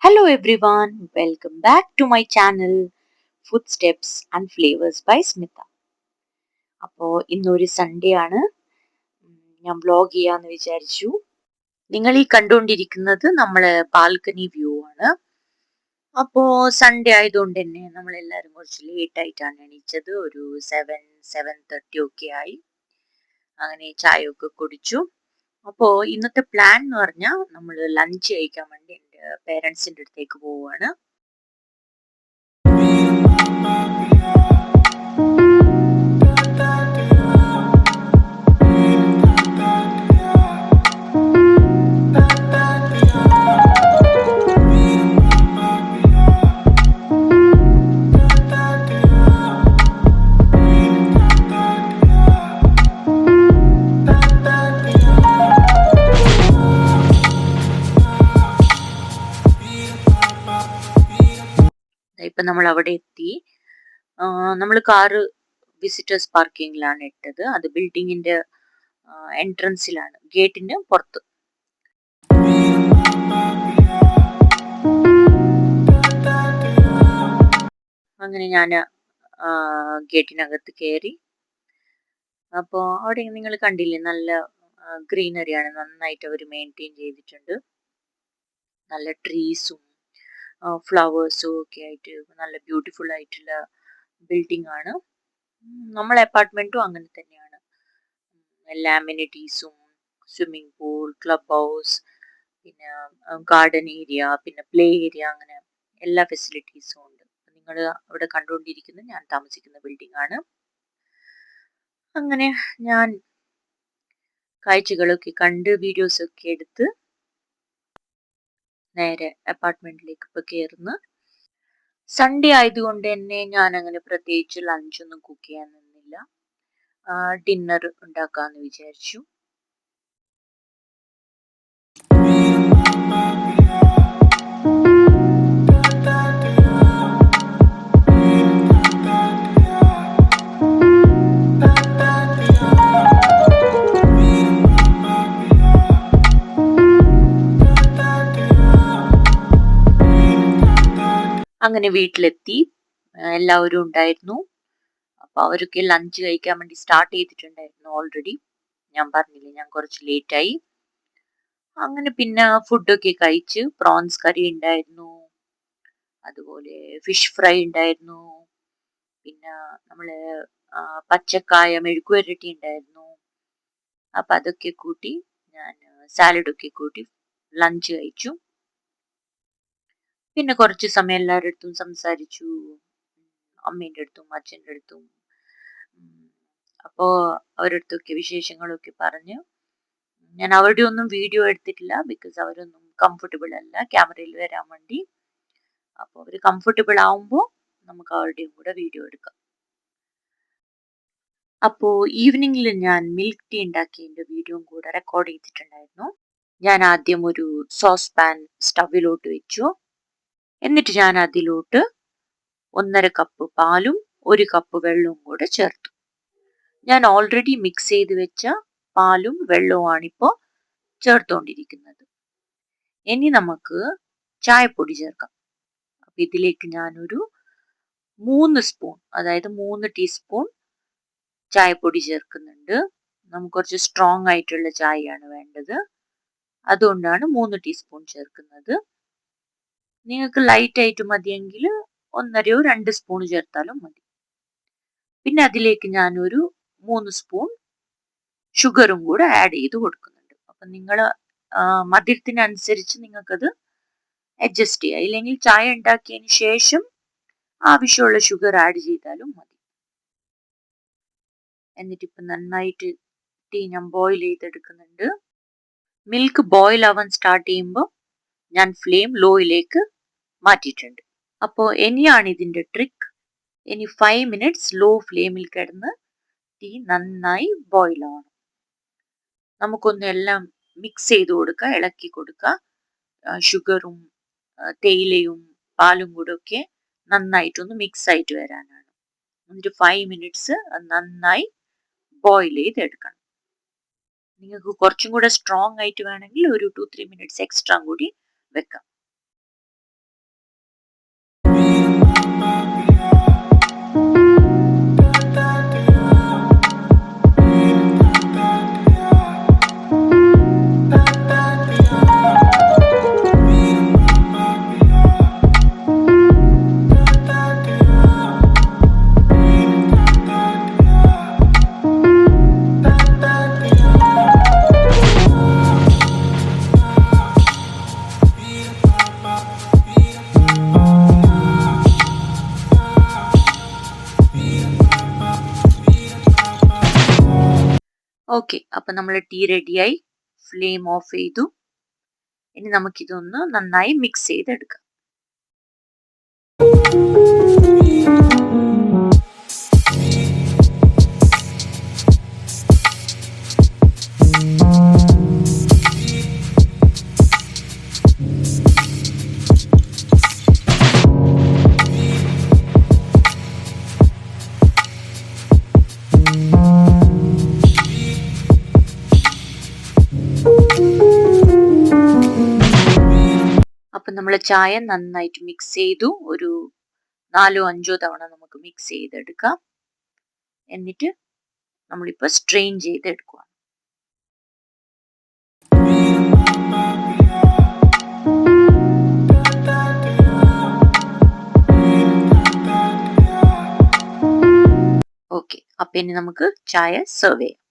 Hello everyone, welcome back to my channel Footsteps and Flavors by Smita. അപ്പോൾ ഇന്നൊരു Sunday ആണ്. ഞാൻ vlog ചെയ്യാന്ന് വിചാരിച്ചു. നിങ്ങൾ ഈ കണ്ടുകൊണ്ടിരിക്കുന്നത് നമ്മളെ ബാൽക്കണി വ്യൂ ആണ്. അപ്പോൾ സൺഡേ ആയതുകൊണ്ട് തന്നെ നമ്മളെല്ലാവരും കുറച്ച് ലേറ്റ് ആയിട്ടാണ് എണീച്ചത്. ഒരു 7:30 ഒക്കെ ആയി. അങ്ങനെ ചായയൊക്കെ കുടിച്ചു. അപ്പോൾ ഇന്നത്തെ പ്ലാൻ എന്ന് പറഞ്ഞാൽ നമ്മൾ ലഞ്ച് കഴിക്കാൻ വേണ്ടി എൻ്റെ പേരൻസിൻ്റെ അടുത്തേക്ക് പോവുകയാണ്. ഇപ്പൊ നമ്മൾ അവിടെ എത്തി. നമ്മൾ കാറ് വിസിറ്റേഴ്സ് പാർക്കിങ്ങിലാണ് ഇട്ടത്. അത് ബിൽഡിങ്ങിന്റെ എൻട്രൻസിലാണ്, ഗേറ്റിന്റെ പുറത്ത്. അങ്ങനെ ഞാൻ ഗേറ്റിനകത്ത് കയറി. അപ്പോൾ അവിടെ നിങ്ങൾ കണ്ടില്ലേ, നല്ല ഗ്രീനറിയാണ്, നന്നായിട്ട് അവർ മെയിൻറ്റെയിൻ ചെയ്തിട്ടുണ്ട്. നല്ല ട്രീസും ഫ്ലവേഴ്സും ഒക്കെ ആയിട്ട് നല്ല ബ്യൂട്ടിഫുൾ ആയിട്ടുള്ള ബിൽഡിംഗ് ആണ്. നമ്മളെ അപ്പാർട്ട്മെന്റും അങ്ങനെ തന്നെയാണ്. എല്ലാ അമ്യൂണിറ്റീസും, സ്വിമ്മിംഗ് പൂൾ, ക്ലബ് ഹൗസ്, പിന്നെ ഗാർഡൻ ഏരിയ, പിന്നെ പ്ലേ ഏരിയ, അങ്ങനെ എല്ലാ ഫെസിലിറ്റീസും ഉണ്ട്. നിങ്ങൾ അവിടെ കണ്ടുകൊണ്ടിരിക്കുന്നത് ഞാൻ താമസിക്കുന്ന ബിൽഡിംഗ് ആണ്. അങ്ങനെ ഞാൻ കാഴ്ചകളൊക്കെ കണ്ട് വീഡിയോസ് ഒക്കെ എടുത്ത് നേരെ അപ്പാർട്ട്മെന്റിലേക്ക് ഇപ്പൊ കയറുന്നു. സൺഡേ ആയതുകൊണ്ട് തന്നെ ഞാൻ അങ്ങനെ പ്രത്യേകിച്ച് ലഞ്ചൊന്നും കുക്ക് ചെയ്യാൻ നിന്നില്ല. ഡിന്നർ ഉണ്ടാക്കാന്ന് വിചാരിച്ചു. അങ്ങനെ വീട്ടിലെത്തി. എല്ലാവരും ഉണ്ടായിരുന്നു. അപ്പൊ അവരൊക്കെ ലഞ്ച് കഴിക്കാൻ വേണ്ടി സ്റ്റാർട്ട് ചെയ്തിട്ടുണ്ടായിരുന്നു ഓൾറെഡി. ഞാൻ പറഞ്ഞില്ലേ, ഞാൻ കുറച്ച് ലേറ്റ് ആയി. അങ്ങനെ പിന്നെ ഫുഡൊക്കെ കഴിച്ച്, പ്രോൺസ് കറി ഉണ്ടായിരുന്നു, അതുപോലെ ഫിഷ് ഫ്രൈ ഉണ്ടായിരുന്നു, പിന്നെ നമ്മള് പച്ചക്കായ മെഴുക്കുവരട്ടി ഉണ്ടായിരുന്നു. അപ്പൊ അതൊക്കെ കൂട്ടി ഞാൻ സാലഡൊക്കെ കൂട്ടി ലഞ്ച് കഴിച്ചു. പിന്നെ കുറച്ച് സമയം എല്ലാവരുടെ അടുത്തും സംസാരിച്ചു, അമ്മേൻ്റെ അടുത്തും അച്ഛൻ്റെ അടുത്തും. അപ്പോൾ അവരുടെ അടുത്തൊക്കെ വിശേഷങ്ങളൊക്കെ പറഞ്ഞു. ഞാൻ അവരുടെ ഒന്നും വീഡിയോ എടുത്തിട്ടില്ല, ബിക്കോസ് അവരൊന്നും കംഫർട്ടബിൾ അല്ല ക്യാമറയിൽ വരാൻ വേണ്ടി. അപ്പോൾ അവർ കംഫർട്ടബിൾ ആവുമ്പോൾ നമുക്ക് അവരുടെയും കൂടെ വീഡിയോ എടുക്കാം. അപ്പോൾ ഈവനിങ്ങിൽ ഞാൻ മിൽക്ക് ടീ ഉണ്ടാക്കിയതിൻ്റെ വീഡിയോയും കൂടെ റെക്കോർഡ് ചെയ്തിട്ടുണ്ടായിരുന്നു. ഞാൻ ആദ്യം ഒരു സോസ് പാൻ സ്റ്റവിലോട്ട് വെച്ചു. എന്നിട്ട് ഞാൻ അതിലോട്ട് 1.5 കപ്പ് പാലും 1 കപ്പ് വെള്ളവും കൂടെ ചേർത്തു. ഞാൻ ഓൾറെഡി മിക്സ് ചെയ്ത് വെച്ച പാലും വെള്ളവുമാണിപ്പോൾ ചേർത്തുകൊണ്ടിരിക്കുന്നത്. ഇനി നമുക്ക് ചായപ്പൊടി ചേർക്കാം. അപ്പൊ ഇതിലേക്ക് ഞാനൊരു 3 സ്പൂൺ, അതായത് 3 ടീസ്പൂൺ ചായപ്പൊടി ചേർക്കുന്നുണ്ട്. നമുക്ക് കുറച്ച് സ്ട്രോങ് ആയിട്ടുള്ള ചായയാണ് വേണ്ടത്, അതുകൊണ്ടാണ് 3 ടീസ്പൂൺ ചേർക്കുന്നത്. നിങ്ങൾക്ക് ലൈറ്റ് ആയിട്ട് മതിയെങ്കിൽ 1.5 2 സ്പൂൺ ചേർത്താലും മതി. പിന്നെ അതിലേക്ക് ഞാനൊരു 3 സ്പൂൺ ഷുഗറും കൂടെ ആഡ് ചെയ്ത് കൊടുക്കുന്നുണ്ട്. അപ്പം നിങ്ങൾ മധുരത്തിനനുസരിച്ച് നിങ്ങൾക്കത് അഡ്ജസ്റ്റ് ചെയ്യാം. ഇല്ലെങ്കിൽ ചായ ഉണ്ടാക്കിയതിന് ശേഷം ആവശ്യമുള്ള ഷുഗർ ആഡ് ചെയ്താലും മതി. എന്നിട്ട് ഇപ്പം നന്നായിട്ട് ടീ ഞാൻ ബോയിൽ ചെയ്തെടുക്കുന്നുണ്ട്. മിൽക്ക് ബോയിൽ ആവാൻ സ്റ്റാർട്ട് ചെയ്യുമ്പോൾ ഞാൻ ഫ്ലെയിം ലോയിലേക്ക് മാറ്റിയിട്ടുണ്ട്. അപ്പോൾ ഇനിയാണ് ഇതിൻ്റെ ട്രിക്ക്. ഇനി 5 മിനിറ്റ്സ് ലോ ഫ്ലെയിമിൽ കിടന്ന് ടീ നന്നായി ബോയിൽ ആവണം. നമുക്കൊന്ന് എല്ലാം മിക്സ് ചെയ്ത് കൊടുക്കുക, ഇളക്കി കൊടുക്കുക. ഷുഗറും തേയിലയും പാലും കൂടെ ഒക്കെ നന്നായിട്ടൊന്ന് മിക്സ് ആയിട്ട് വരാനാണ്. എന്നിട്ട് 5 മിനിറ്റ്സ് നന്നായി ബോയിൽ ചെയ്തെടുക്കണം. നിങ്ങൾക്ക് കുറച്ചും കൂടെ സ്ട്രോങ് ആയിട്ട് വേണമെങ്കിൽ ഒരു 2-3 മിനിറ്റ്സ് എക്സ്ട്രാ കൂടി വെക്കാം. ഓക്കെ, അപ്പൊ നമ്മൾ ടീ റെഡിയായി. ഫ്ലെയിം ഓഫ് ചെയ്തു. ഇനി നമുക്കിതൊന്ന് നന്നായി മിക്സ് ചെയ്തെടുക്കാം. അപ്പൊ നമ്മൾ ചായ നന്നായിട്ട് മിക്സ് ചെയ്തു. ഒരു 4-5 തവണ നമുക്ക് മിക്സ് ചെയ്തെടുക്കാം. എന്നിട്ട് നമ്മളിപ്പോൾ സ്ട്രെയിൻ ചെയ്തെടുക്കുക. ഓക്കെ, അപ്പൊ ഇനി നമുക്ക് ചായ സെർവ് ചെയ്യാം.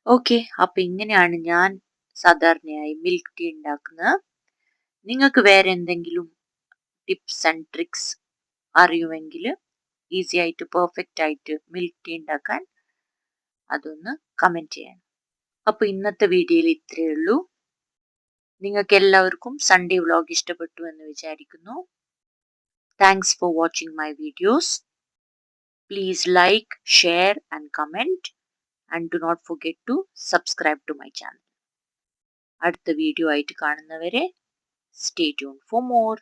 ഓക്കെ, അപ്പൊ ഇങ്ങനെയാണ് ഞാൻ സാധാരണയായി മിൽക്ക് ടീ ഉണ്ടാക്കുന്നത്. നിങ്ങൾക്ക് വേറെ എന്തെങ്കിലും ടിപ്സ് ആൻഡ് ട്രിക്സ് അറിയുമെങ്കിൽ ഈസി ആയിട്ട് പെർഫെക്റ്റ് ആയിട്ട് മിൽക്ക് ടീ ഉണ്ടാക്കാൻ അതൊന്ന് കമന്റ് ചെയ്യണം. അപ്പൊ ഇന്നത്തെ വീഡിയോയിൽ ഇത്രയേ ഉള്ളൂ. നിങ്ങൾക്ക് എല്ലാവർക്കും സൺഡേ വ്ലോഗ് ഇഷ്ടപ്പെട്ടു എന്ന് വിചാരിക്കുന്നു. Thanks for watching my videos. Please like, share and comment. And do not forget to subscribe to my channel. അടുത്ത വീഡിയോ ആയിട്ട് കാണുന്നവരെ stay tuned for more.